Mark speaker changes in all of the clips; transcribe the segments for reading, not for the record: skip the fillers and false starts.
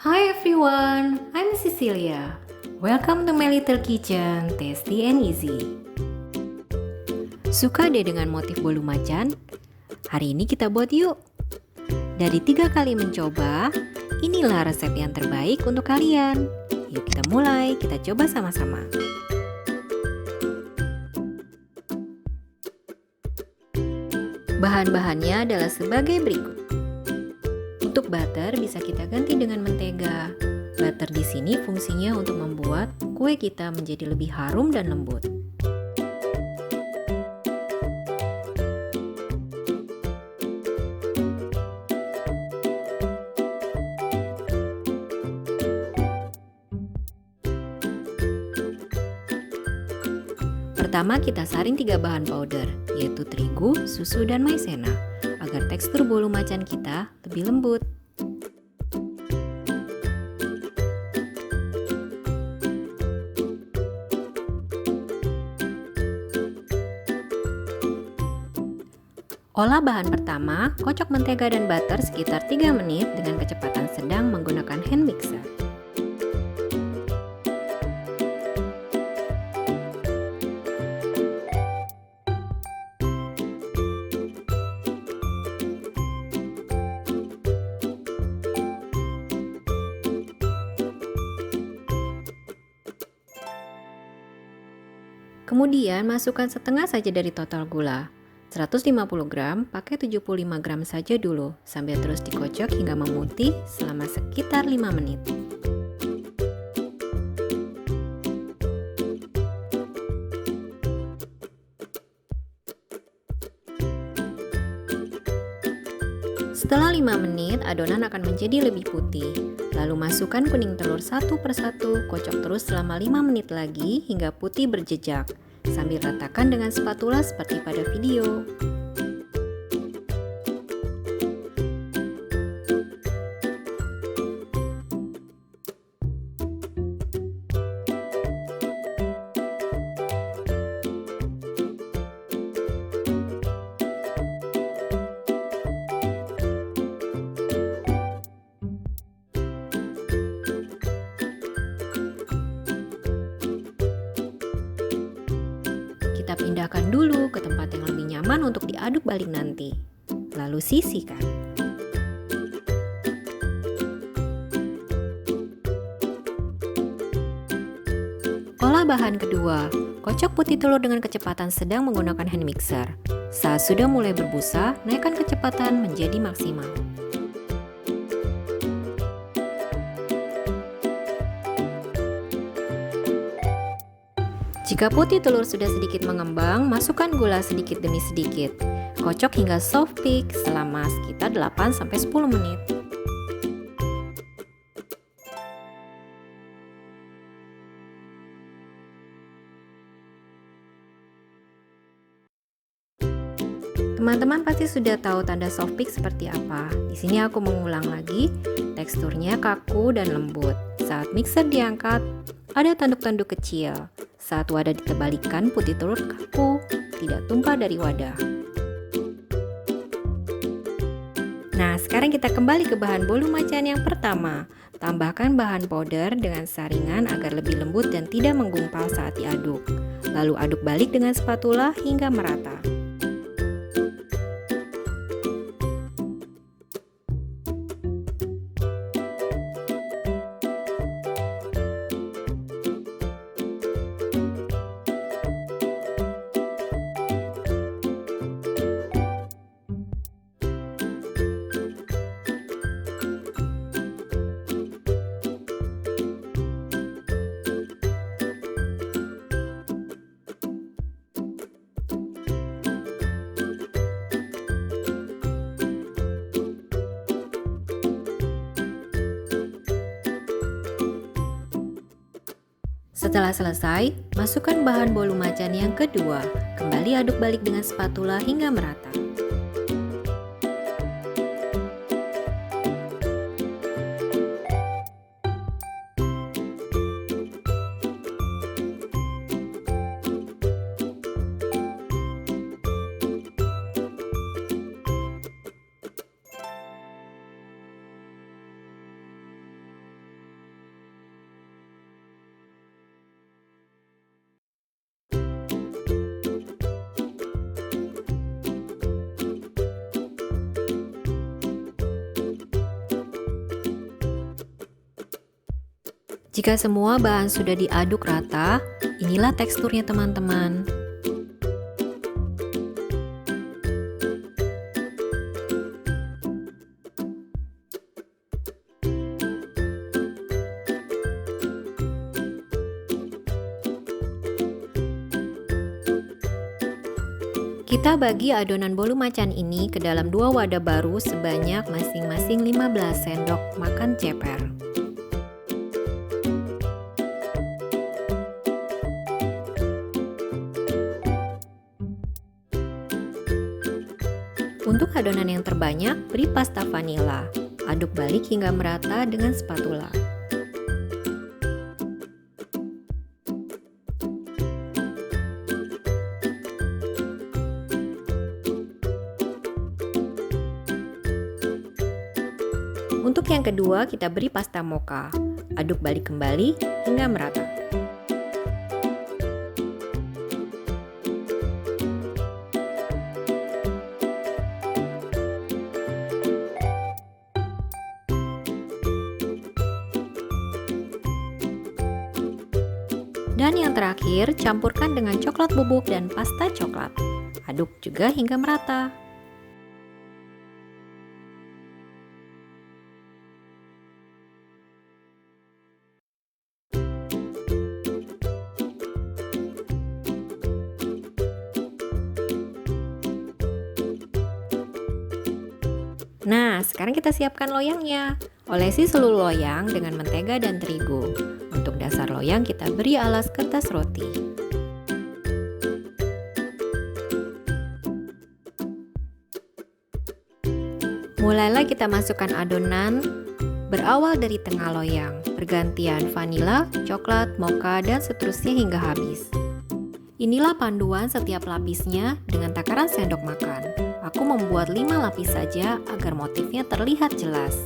Speaker 1: Hi everyone, I'm Cecilia. Welcome to my little kitchen, tasty and easy. Suka deh dengan motif bolu macan? Hari ini kita buat yuk. Dari 3 kali mencoba, inilah resep yang terbaik untuk kalian. Yuk kita mulai, kita coba sama-sama. Bahan-bahannya adalah sebagai berikut. Untuk butter bisa kita ganti dengan mentega. Butter di sini fungsinya untuk membuat kue kita menjadi lebih harum dan lembut. Pertama kita saring 3 bahan powder, yaitu terigu, susu, dan maizena, agar tekstur bolu macan kita lebih lembut. Olah bahan pertama, kocok mentega dan butter sekitar 3 menit dengan kecepatan sedang menggunakan hand mixer. Kemudian masukkan setengah saja dari total gula. 150 gram pakai 75 gram saja dulu, sambil terus dikocok hingga memutih selama sekitar 5 menit. Setelah 5 menit, adonan akan menjadi lebih putih. Lalu masukkan kuning telur satu persatu, kocok terus selama 5 menit lagi hingga putih berjejak. Sambil ratakan dengan spatula seperti pada video. Kita pindahkan dulu ke tempat yang lebih nyaman untuk diaduk balik nanti. Lalu sisihkan. Olah bahan kedua, kocok putih telur dengan kecepatan sedang menggunakan hand mixer. Saat sudah mulai berbusa, naikkan kecepatan menjadi maksimal. Jika putih telur sudah sedikit mengembang, masukkan gula sedikit demi sedikit. Kocok hingga soft peak selama sekitar 8-10 menit. Teman-teman pasti sudah tahu tanda soft peak seperti apa. Di sini aku mengulang lagi, teksturnya kaku dan lembut. Saat mixer diangkat, ada tanduk-tanduk kecil. Saat wadah diterbalikan, putih telur kaku, tidak tumpah dari wadah. Nah, sekarang kita kembali ke bahan bolu macan yang pertama. Tambahkan bahan powder dengan saringan agar lebih lembut dan tidak menggumpal saat diaduk. Lalu aduk balik dengan spatula hingga merata. Setelah selesai, masukkan bahan bolu macan yang kedua. Kembali aduk balik dengan spatula hingga merata. Jika semua bahan sudah diaduk rata, inilah teksturnya teman-teman. Kita bagi adonan bolu macan ini ke dalam 2 wadah baru sebanyak masing-masing 15 sendok makan ceper. Untuk adonan yang terbanyak, beri pasta vanila. Aduk balik hingga merata dengan spatula. Untuk yang kedua, kita beri pasta mocha. Aduk balik kembali hingga merata. Dan yang terakhir, campurkan dengan coklat bubuk dan pasta coklat. Aduk juga hingga merata. Nah, sekarang kita siapkan loyangnya. Olesi seluruh loyang dengan mentega dan terigu. Untuk dasar loyang kita beri alas kertas roti. Mulailah kita masukkan adonan berawal dari tengah loyang, bergantian vanila, coklat, mocha, dan seterusnya hingga habis. Inilah panduan setiap lapisnya dengan takaran sendok makan. Aku membuat 5 lapis saja agar motifnya terlihat jelas.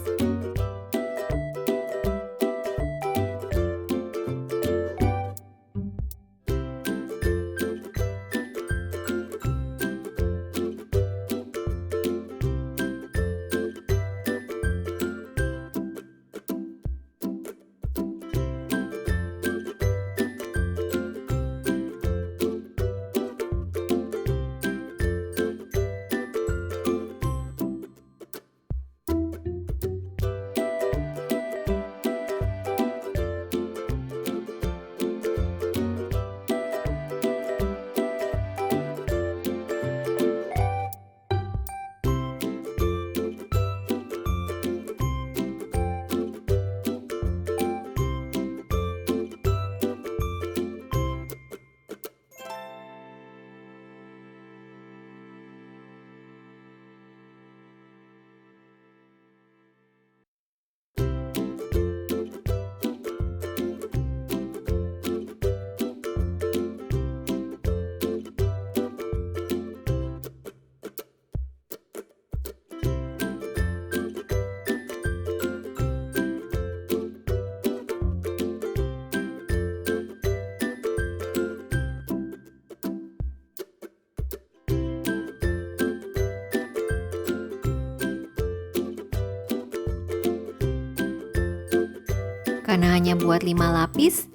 Speaker 1: Karena hanya buat 5 lapis,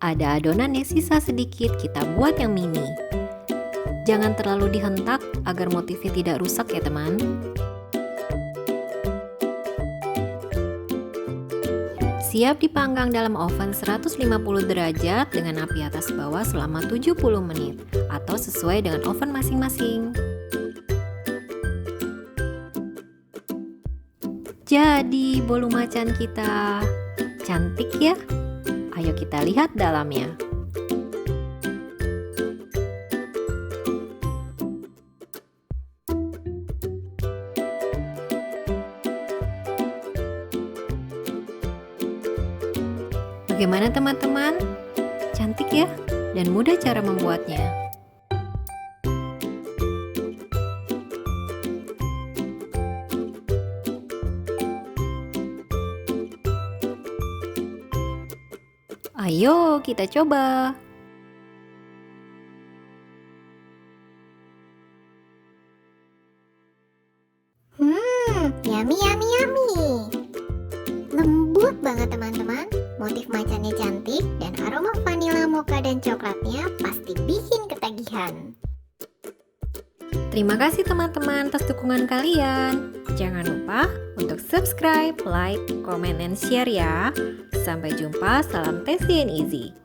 Speaker 1: ada adonan yang sisa sedikit, kita buat yang mini. Jangan terlalu dihentak agar motifnya tidak rusak ya teman. Siap dipanggang dalam oven 150 derajat dengan api atas bawah selama 70 menit atau sesuai dengan oven masing-masing. Jadi bolu macan kita cantik ya? Ayo kita lihat dalamnya. Bagaimana teman-teman? Cantik ya? Dan mudah cara membuatnya. Ayo kita coba.
Speaker 2: Yummy, yummy, yummy. Lembut banget teman-teman. Motif macannya cantik dan aroma vanila mocha dan coklatnya pasti bikin ketagihan.
Speaker 1: Terima kasih teman-teman atas dukungan kalian. Jangan lupa untuk subscribe, like, comment, and share ya. Sampai jumpa, salam tasty and easy.